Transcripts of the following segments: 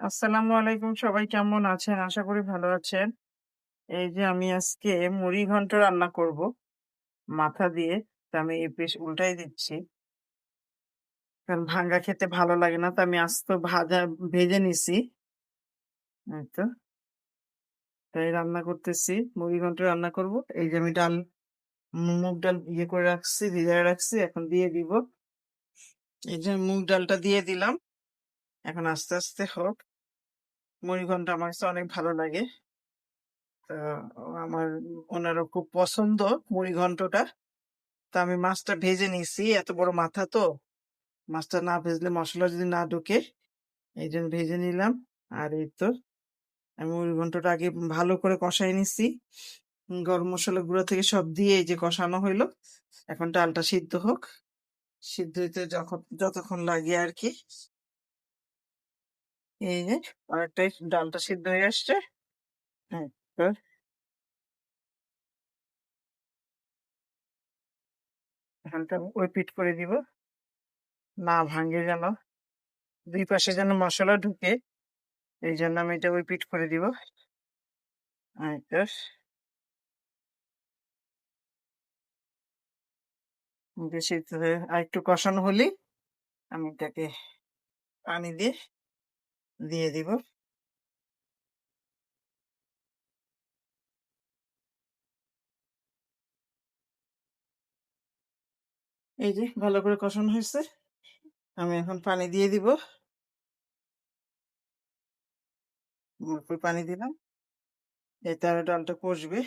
আসসালামু আলাইকুম। সবাই কেমন আছেন? আশা করি ভালো আছেন। এই যে আমি আজকে মুড়ি ঘন্ট রান্না করব মাথা দিয়ে। তো আমি এই বেশ উল্টাই দিচ্ছি। কারণ ভাঙ্গা খেতে ভালো লাগে না। তো আমি আস্ত ভেজে নিছি। এই তো। তাই রান্না করতেছি। মুড়ি ঘন্ট রান্না করব। এই যে আমি মুগ ডাল ইয়ে করে রাখছি, ভিজায় রাখছি। এখন দিয়ে দিব। এই যে মুগ ডালটা দিয়ে দিলাম। এখন আস্তে, আস্তে হোক। মুড়ি ঘন্ট আমার কাছে অনেক ভালো লাগে। তো আমার ওনারও খুব পছন্দ মুড়ি ঘন্টটা। তো আমি মাছটা ভেজে নিছি। এত বড় মাথা তো। মাছটা না ভেজলে মসলা যদি না ঢোকে, এইজন্য ভেজে নিলাম। আর এই তো আমি মুড়ি ঘন্টটা আগে ভালো করে কষাই নিছি। গরম মসলা গুঁড়া থেকে সব দিয়ে এই যে কষানো হইলো। এখন ডালটা সিদ্ধ হোক। সিদ্ধ হইতে যতক্ষণ লাগে আর কি। এই যে অনেকটাই ডালটা সিদ্ধ হয়ে আসছে। হ্যাঁ, তো এখানটা ওই পিঠ করে দিব। না ভাঙে যেন, দুই পাশে যেন মশলা ঢুকে, এই জন্য আমি এটা ওই পিঠ করে দিব। এই তো বেশি আরেকটু কষানো হলেই আমি এটাকে পানি দিয়ে দিব। এই যে ভালো করে কষানো হয়েছে। আমি এখন পানি দিয়ে দিব। অল্প পানি দিলাম। এতে আর ডালটা কষবে।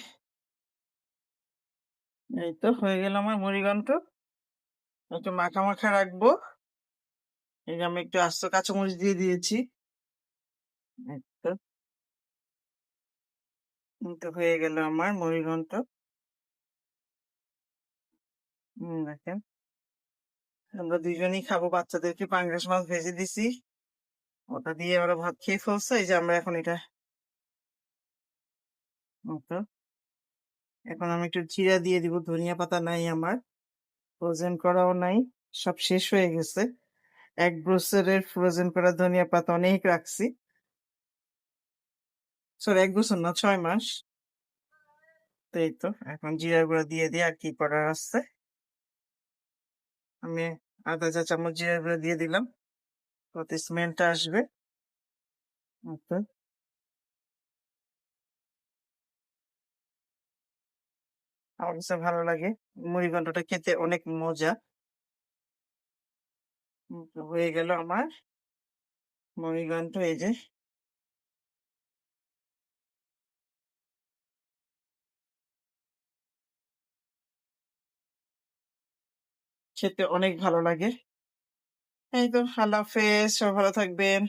এই তো হয়ে গেল আমার মুড়িঘন্ট। একটু মাখা মাখা রাখবো। এই যে আমি একটু আস্ত কাঁচামরিচ দিয়ে দিয়েছি। এই তো এই তো হয়ে গেল আমার মুড়িঘন্ট। দেখেন আমরা দুইজনই খাবো। বাচ্চাদেরকে পাঙ্গাস মাছ ভেজে দিছি, ওটা দিয়ে ওরা ভাত খেয়ে ফেলছে। এই যে আমরা এখন এটা এই তো এখন আমি একটু জিরা দিয়ে দিব। ধনিয়া পাতা নাই আমার, ফ্রোজেন করাও নাই, সব শেষ হয়ে গেছে। ১ বছরের ফ্রোজেন করা ধনিয়া পাতা অনেক রাখছি। সরি, ১ বছর না, ৬ মাস। তো এই তো এখন জিরা গুঁড়া দিয়ে আর কি করার আছে। আমি আধা চা চামচ জিরা গুঁড়া দিয়ে দিলাম, যাতে স্মেলটা আসবে। এই তো আমার কাছে ভালো লাগে। মুড়ি ঘন্টটা খেতে অনেক মজা। তো হয়ে গেল আমার মুড়ি ঘন্ট। এই যে খেতে অনেক ভালো লাগে। এই তো আল্লাহ হাফেজ, সবাই ভালো থাকবেন।